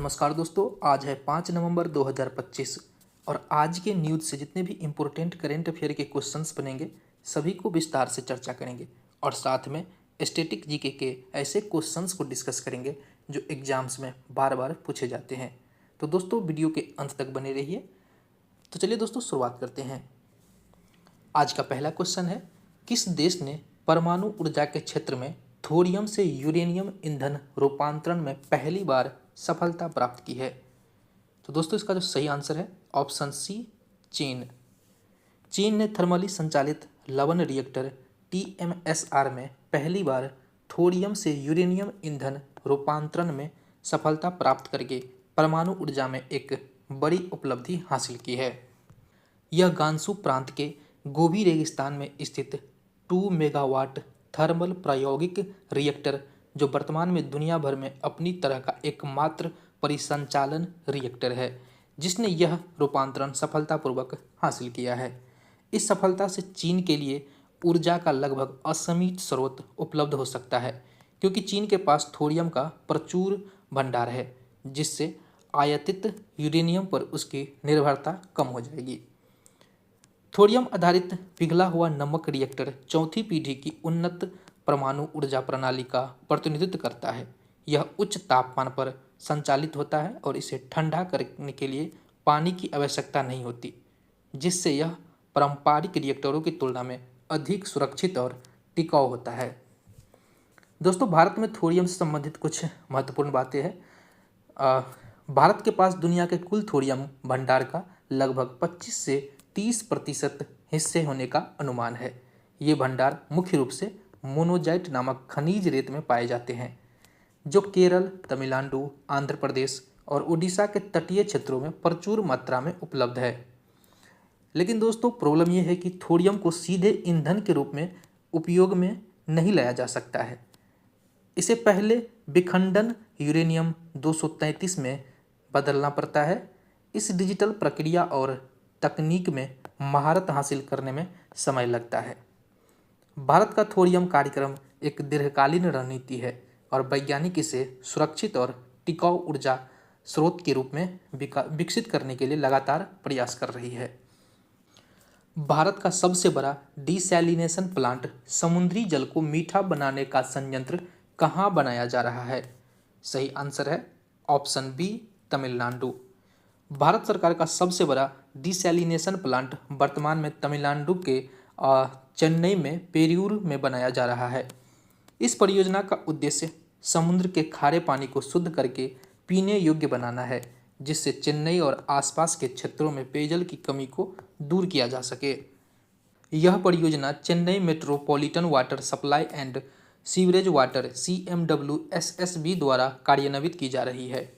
नमस्कार दोस्तों, आज है 5 नवंबर 2025 और आज के न्यूज़ से जितने भी इम्पोर्टेंट करेंट अफेयर के क्वेश्चंस बनेंगे सभी को विस्तार से चर्चा करेंगे और साथ में स्टैटिक जीके के ऐसे क्वेश्चंस को डिस्कस करेंगे जो एग्जाम्स में बार बार पूछे जाते हैं। तो दोस्तों वीडियो के अंत तक बने रहिए। तो चलिए दोस्तों शुरुआत करते हैं। आज का पहला क्वेश्चन है, किस देश ने परमाणु ऊर्जा के क्षेत्र में थोरियम से यूरेनियम ईंधन रूपांतरण में पहली बार सफलता प्राप्त की है? तो दोस्तों इसका जो सही आंसर है ऑप्शन सी, चीन। चीन ने थर्मली संचालित लवन रिएक्टर TMSR में पहली बार थोरियम से यूरेनियम ईंधन रूपांतरण में सफलता प्राप्त करके परमाणु ऊर्जा में एक बड़ी उपलब्धि हासिल की है। यह गांसू प्रांत के गोबी रेगिस्तान में स्थित 2 मेगावाट थर्मल प्रायोगिक रिएक्टर, जो वर्तमान में दुनिया भर में अपनी तरह का एकमात्र परिसंचालन रिएक्टर है जिसने यह रूपांतरण सफलतापूर्वक हासिल किया है। इस सफलता से चीन के लिए ऊर्जा का लगभग असीमित स्रोत उपलब्ध हो सकता है, क्योंकि चीन के पास थोरियम का प्रचुर भंडार है, जिससे आयातित यूरेनियम पर उसकी निर्भरता कम हो जाएगी। थोरियम आधारित पिघला हुआ नमक रिएक्टर चौथी पीढ़ी की उन्नत परमाणु ऊर्जा प्रणाली का प्रतिनिधित्व करता है। यह उच्च तापमान पर संचालित होता है और इसे ठंडा करने के लिए पानी की आवश्यकता नहीं होती, जिससे यह पारंपरिक रिएक्टरों की तुलना में अधिक सुरक्षित और टिकाऊ होता है। दोस्तों भारत में थोरियम से संबंधित कुछ महत्वपूर्ण बातें हैं। भारत के पास दुनिया के कुल थोरियम भंडार का लगभग 25 से 30% हिस्से होने का अनुमान है। ये भंडार मुख्य रूप से मोनोजाइट नामक खनिज रेत में पाए जाते हैं, जो केरल, तमिलनाडु, आंध्र प्रदेश और उड़ीसा के तटीय क्षेत्रों में प्रचुर मात्रा में उपलब्ध है। लेकिन दोस्तों प्रॉब्लम यह है कि थोरियम को सीधे ईंधन के रूप में उपयोग में नहीं लाया जा सकता है। इसे पहले विखंडन यूरेनियम 233 में बदलना पड़ता है। इस डिजिटल प्रक्रिया और तकनीक में महारत हासिल करने में समय लगता है। भारत का थोरियम कार्यक्रम एक दीर्घकालीन रणनीति है और वैज्ञानिक इसे सुरक्षित और टिकाऊ ऊर्जा स्रोत के रूप में विकसित करने के लिए लगातार प्रयास कर रही है। भारत का सबसे बड़ा डिसैलिनेशन प्लांट समुद्री जल को मीठा बनाने का संयंत्र कहाँ बनाया जा रहा है? सही आंसर है ऑप्शन बी, तमिलनाडु। भारत सरकार का सबसे बड़ा डिसैलिनेशन प्लांट वर्तमान में तमिलनाडु के चेन्नई में पेरियूर में बनाया जा रहा है। इस परियोजना का उद्देश्य समुद्र के खारे पानी को शुद्ध करके पीने योग्य बनाना है, जिससे चेन्नई और आसपास के क्षेत्रों में पेयजल की कमी को दूर किया जा सके। यह परियोजना Chennai metropolitan water supply and sewerage water CMWSSB द्वारा कार्यान्वित की जा रही है।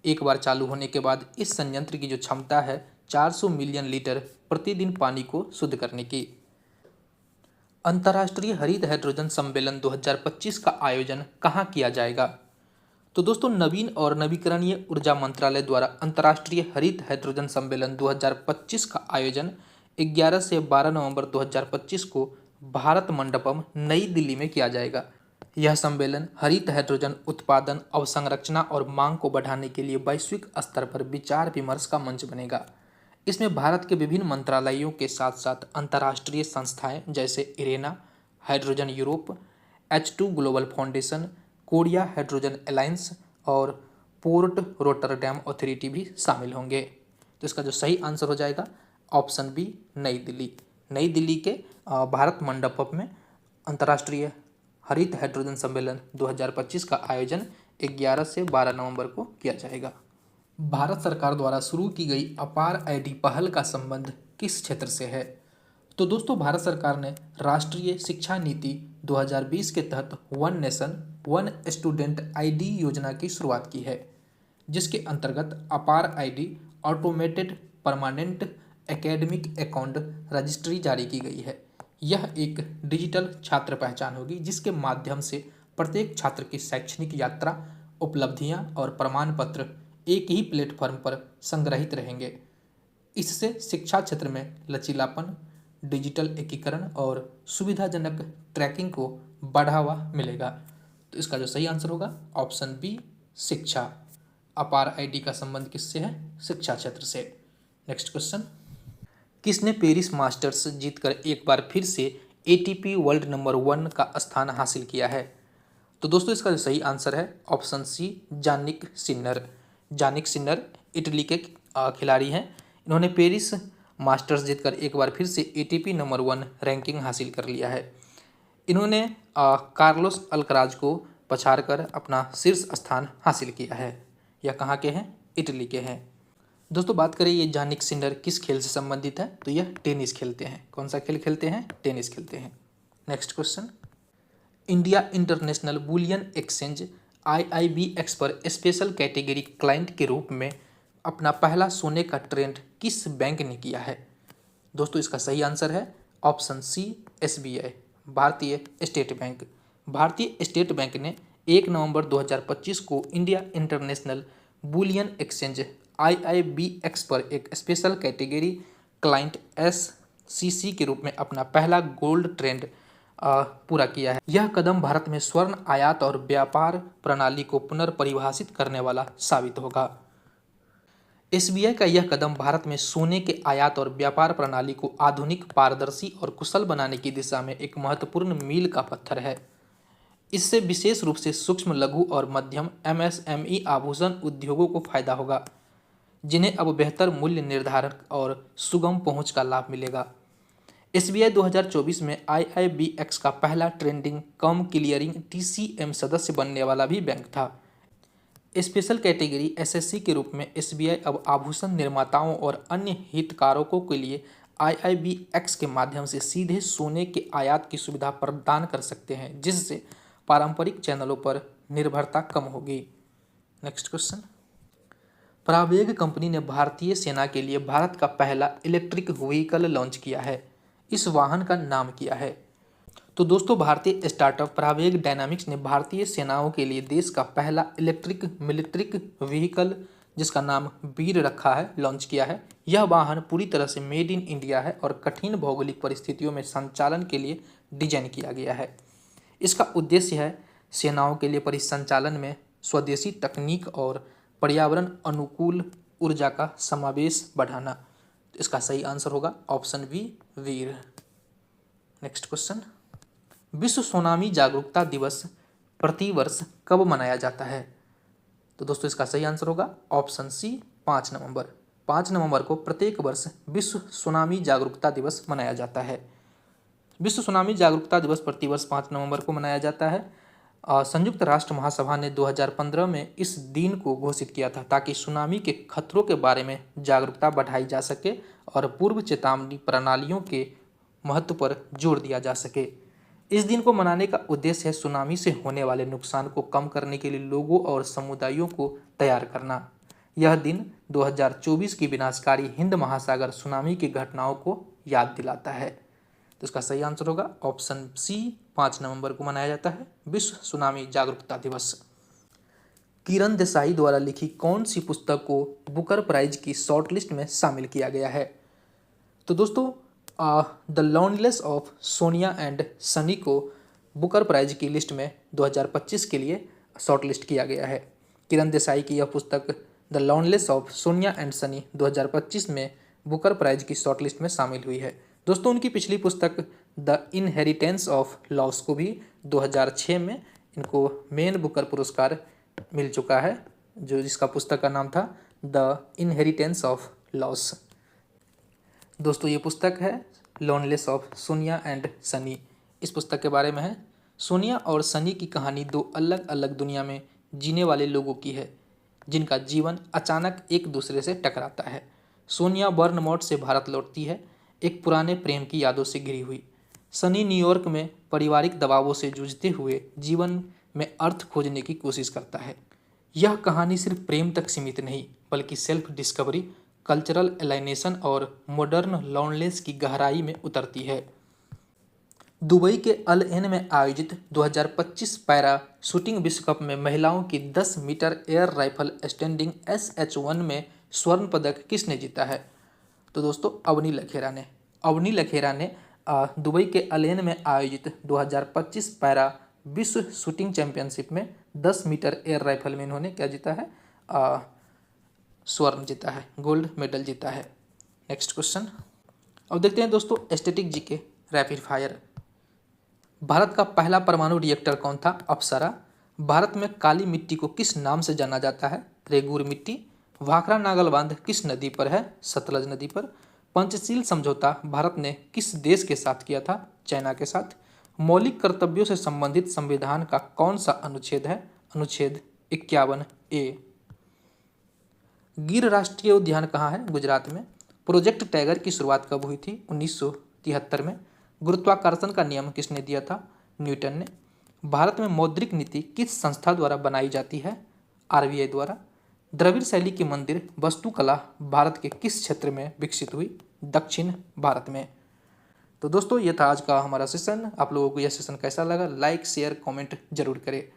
एक बार चालू होने के बाद इस संयंत्र की जो क्षमता है 400 मिलियन लीटर प्रतिदिन पानी को शुद्ध करने की। अंतर्राष्ट्रीय हरित हाइड्रोजन सम्मेलन 2025 का आयोजन कहाँ किया जाएगा? तो दोस्तों नवीन और नवीकरणीय ऊर्जा मंत्रालय द्वारा अंतर्राष्ट्रीय हरित हाइड्रोजन सम्मेलन 2025 का आयोजन 11 से 12 नवंबर 2025 को भारत मंडपम नई दिल्ली में किया जाएगा। यह सम्मेलन हरित हाइड्रोजन उत्पादन, अवसंरचना और मांग को बढ़ाने के लिए वैश्विक स्तर पर विचार विमर्श का मंच बनेगा। इसमें भारत के विभिन्न मंत्रालयों के साथ साथ अंतर्राष्ट्रीय संस्थाएं जैसे Irena, hydrogen Europe, H2 global foundation, Korea hydrogen alliance और पोर्ट रोटरडैम अथॉरिटी भी शामिल होंगे। तो इसका जो सही आंसर हो जाएगा ऑप्शन बी, नई दिल्ली। नई दिल्ली के भारत मंडपम में अंतर्राष्ट्रीय हरित हाइड्रोजन सम्मेलन 2025 का आयोजन 11 से 12 नवंबर को किया जाएगा। भारत सरकार द्वारा शुरू की गई अपार ID पहल का संबंध किस क्षेत्र से है? तो दोस्तों भारत सरकार ने राष्ट्रीय शिक्षा नीति 2020 के तहत one nation one student ID योजना की शुरुआत की है, जिसके अंतर्गत अपार ID automated permanent academic account registry जारी की गई है। यह एक डिजिटल छात्र पहचान होगी, जिसके माध्यम से प्रत्येक छात्र की शैक्षणिक यात्रा, उपलब्धियां और प्रमाण पत्र एक ही प्लेटफॉर्म पर संग्रहित रहेंगे। इससे शिक्षा क्षेत्र में लचीलापन, डिजिटल एकीकरण और सुविधाजनक ट्रैकिंग को बढ़ावा मिलेगा। तो इसका जो सही आंसर होगा ऑप्शन बी, शिक्षा। अपार आईडी का संबंध किससे है? शिक्षा क्षेत्र से। नेक्स्ट क्वेश्चन, किसने पेरिस मास्टर्स जीतकर एक बार फिर से एटीपी वर्ल्ड नंबर 1 का स्थान हासिल किया है? तो दोस्तों इसका जो सही आंसर है option C, जानिक Sinnar. जानिक Sinnar Italy के खिलाड़ी हैं। इन्होंने पेरिस मास्टर्स जीतकर एक बार फिर से एटीपी नंबर 1 रैंकिंग हासिल कर लिया है। इन्होंने कार्लोस अल्कराज को पछाड़कर अपना शीर्ष स्थान हासिल किया है। यह कहाँ के हैं? इटली के हैं। दोस्तों बात करें ये जानिक सिन्नर किस खेल से संबंधित है, तो यह टेनिस खेलते हैं। कौन सा खेल खेलते हैं? टेनिस खेलते हैं। Next question, India international bullion exchange IIBX पर स्पेशल कैटेगरी क्लाइंट के रूप में अपना पहला सोने का ट्रेड किस बैंक ने किया है? दोस्तों इसका सही आंसर है ऑप्शन सी, SBI, भारतीय स्टेट बैंक। भारतीय स्टेट बैंक ने 1 नवंबर 2025 को India international bullion exchange IIBX पर एक स्पेशल कैटेगरी क्लाइंट SCC के रूप में अपना पहला गोल्ड ट्रेड पूरा किया है। यह कदम भारत में स्वर्ण आयात और व्यापार प्रणाली को पुनर्परिभाषित करने वाला साबित होगा। SBI का यह कदम भारत में सोने के आयात और व्यापार प्रणाली को आधुनिक, पारदर्शी और कुशल बनाने की दिशा में एक महत्वपूर्ण मील का पत्थर है। इससे विशेष रूप से सूक्ष्म, लघु और मध्यम MSME आभूषण उद्योगों को फायदा होगा, जिन्हें अब बेहतर मूल्य निर्धारण और सुगम पहुंच का लाभ मिलेगा। SBI 2024 में IIBX का पहला ट्रेडिंग कम क्लियरिंग TCM सदस्य बनने वाला भी बैंक था। स्पेशल कैटेगरी SSC के रूप में SBI अब आभूषण निर्माताओं और अन्य हितधारकों के लिए IIBX के माध्यम से सीधे सोने के आयात की सुविधा प्रदान कर सकते हैं, जिससे पारंपरिक चैनलों पर निर्भरता कम होगी। नेक्स्ट क्वेश्चन, प्रावेग कंपनी ने भारतीय सेना के लिए भारत का पहला इलेक्ट्रिक व्हीकल लॉन्च किया है। इस वाहन का नाम क्या है? तो दोस्तों भारतीय स्टार्टअप प्रावेग डायनामिक्स ने भारतीय सेनाओं के लिए देश का पहला इलेक्ट्रिक मिलिट्रिक व्हीकल, जिसका नाम वीर रखा है, लॉन्च किया है। यह वाहन पूरी तरह से मेड इन इंडिया है और कठिन भौगोलिक परिस्थितियों में संचालन के लिए डिजाइन किया गया है। इसका उद्देश्य है सेनाओं के लिए परिसंचालन में स्वदेशी तकनीक और पर्यावरण अनुकूल ऊर्जा का समावेश बढ़ाना। इसका सही आंसर होगा ऑप्शन बी, वीर। नेक्स्ट क्वेश्चन, विश्व सुनामी जागरूकता दिवस प्रतिवर्ष कब मनाया जाता है? तो दोस्तों इसका सही आंसर होगा ऑप्शन सी, 5 नवंबर। 5 नवंबर को प्रत्येक वर्ष विश्व सुनामी जागरूकता दिवस मनाया जाता है। विश्व सुनामी जागरूकता दिवस प्रतिवर्ष 5 नवंबर को मनाया जाता है। संयुक्त राष्ट्र महासभा ने 2015 में इस दिन को घोषित किया था ताकि सुनामी के खतरों के बारे में जागरूकता बढ़ाई जा सके और पूर्व चेतावनी प्रणालियों के महत्व पर जोर दिया जा सके। इस दिन को मनाने का उद्देश्य है सुनामी से होने वाले नुकसान को कम करने के लिए लोगों और समुदायों को तैयार करना। यह दिन 2024 की विनाशकारी हिंद महासागर सुनामी की घटनाओं को याद दिलाता है। तो इसका सही आंसर होगा ऑप्शन सी, 5 नवंबर को मनाया जाता है विश्व सुनामी जागरूकता दिवस। किरण देसाई द्वारा लिखी कौन सी पुस्तक को बुकर प्राइज की शॉर्टलिस्ट में शामिल किया गया है? तो दोस्तों the loneliness of Sonia and Sunny को बुकर प्राइज की लिस्ट में 2025 के लिए शॉर्टलिस्ट किया गया है। किरण देसाई की यह पुस्तक the loneliness of Sonia and Sunny 2025 में बुकर प्राइज की शॉर्टलिस्ट में शामिल हुई है। दोस्तों उनकी पिछली पुस्तक द इनहेरिटेंस ऑफ लॉस को भी 2006 में इनको मेन बुकर पुरस्कार मिल चुका है, जिसका पुस्तक का नाम था द इनहेरिटेंस ऑफ लॉस। दोस्तों ये पुस्तक है loneliness of Sonia and Sunny. इस पुस्तक के बारे में है, सोनिया और सनी की कहानी दो अलग अलग दुनिया में जीने वाले लोगों की है, जिनका जीवन अचानक एक दूसरे से टकराता है। सोनिया बर्नमाउथ से भारत लौटती है, एक पुराने प्रेम की यादों से घिरी हुई। सनी न्यूयॉर्क में पारिवारिक दबावों से जूझते हुए जीवन में अर्थ खोजने की कोशिश करता है। यह कहानी सिर्फ प्रेम तक सीमित नहीं, बल्कि सेल्फ डिस्कवरी, कल्चरल एलाइनेशन और मॉडर्न लॉनलेस की गहराई में उतरती है। दुबई के अल एन में आयोजित 2025 पैरा शूटिंग विश्व कप में महिलाओं की 10 metre air rifle standing SH1 में स्वर्ण पदक किसने जीता है? तो दोस्तों अवनी लखेरा ने दुबई के अल एन में आयोजित 2025 पैरा विश्व शूटिंग चैंपियनशिप में 10 मीटर एयर राइफल में इन्होंने क्या जीता है? स्वर्ण जीता है, गोल्ड मेडल जीता है। नेक्स्ट क्वेश्चन, अब देखते हैं दोस्तों static GK rapid fire. Bharat का पहला परमाणु रिएक्टर कौन था? अप्सरा। भारत में काली मिट्टी को किस नाम से जाना जाता है? रेगुर मिट्टी। भाखड़ा नागल बांध किस नदी पर है? सतलज नदी पर। पंचशील समझौता भारत ने किस देश के साथ किया था? चाइना के साथ। मौलिक कर्तव्यों से संबंधित संविधान का कौन सा अनुच्छेद है? अनुच्छेद 51 ए। गिर राष्ट्रीय उद्यान कहाँ है? गुजरात में। प्रोजेक्ट टाइगर की शुरुआत कब हुई थी? 1973 में। गुरुत्वाकर्षण का नियम किसने दिया था? न्यूटन ने। भारत में मौद्रिक नीति किस संस्था द्वारा बनाई जाती है? आरबीआई द्वारा। द्रविड़ शैली की मंदिर वास्तुकला भारत के किस क्षेत्र में विकसित हुई? दक्षिण भारत में। तो दोस्तों ये था आज का हमारा सेशन। आप लोगों को यह सेशन कैसा लगा? लाइक शेयर कमेंट जरूर करें।